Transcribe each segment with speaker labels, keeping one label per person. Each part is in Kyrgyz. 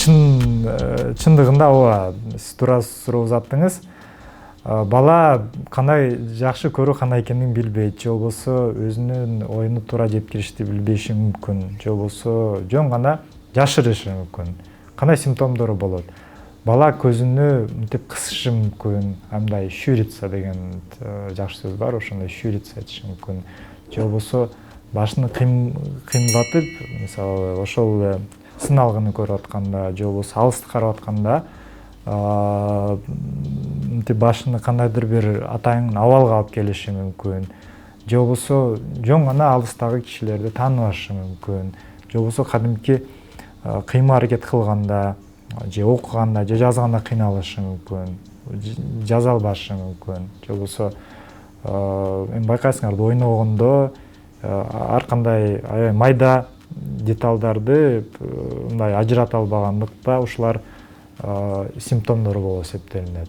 Speaker 1: чындыгында ооба сиз туура суроо узаттыңыз. Бала кандай жакшы көрүү кандай экенин билбейт, же болбосо өзүнүн оюну туура жеткиришти билбеши мүмкүн, же болбосо жөн гана жашырышы мүмкүн. Кандай симптомдору болот? Бала көзүнү мынтип кысышы мүмкүн, андай щуриться деген жакшы сөз бар, ошондой щуриться этиши мүмкүн. Же болбосо башын кыймылдатып, мисалы ошол эле сыналгыны көрүп атканда, же болбосо алысты карап атканда, мынтип башыны кандайдыр бир атайын абалга алып келиши мүмкүн. Же болбосо жөн гана алыстагы кишилерди тааныбашы мүмкүн. Же болбосо кадимки кыймыл аракет кылганда, же окуганда, же жазганда кыйналышы мүмкүн, жаза албашы мүмкүн. Же болбосо эми байкайсыңар, ойногондо ар кандай аябай майда деталдарды мындай ажырата албагандыкта ушулар симптомдору болуп эсептелинет.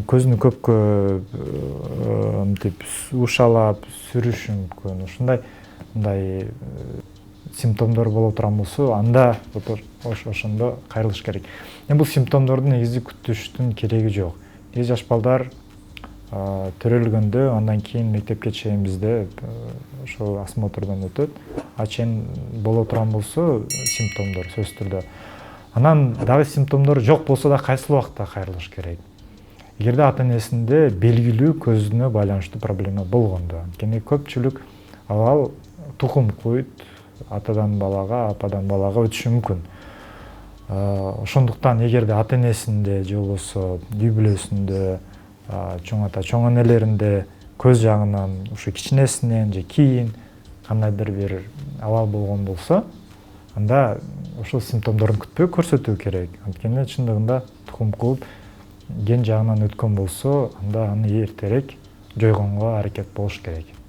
Speaker 1: Көзүнү көпкө мынтип ушалап сүрүшү мүмкүн. Ушундай мындай симптомдор боло турган болсо, анда ошондо кайрылыш керек. Эми бул симптомдорду негизи күтүштүн кереги жок. Негизи жаш балдар төрөлгөндө, андан кийин мектепке чейин бизде ошол осмотрдон өтөт. Чейин боло турган болсо симптомдор сөзсүз түрдө. Анан дагы симптомдор жок болсо да кайсыл убакта кайрылыш керек? Эгерде ата-энесинде белгилүү көзүнө байланыштуу проблема болгондо, анткени көпчүлүк абал тукум куйт, атадан балага, ападан балага өтүшү мүмкүн. Ошондуктан эгерде ата-энесинде же болбосо үй бүлөсүндө, чоң ата, чоң энелеринде көз жагынан, ушу кичинесинен же кийин кандайдыр бир абал болгон болсо, анда ошол симптомдорун күтпөй көрсөтүү керек. Анткени чындыгында тукум кууп ген жагынан өткөн болсо, анда аны эртерээк жойгонго аракет болуш керек.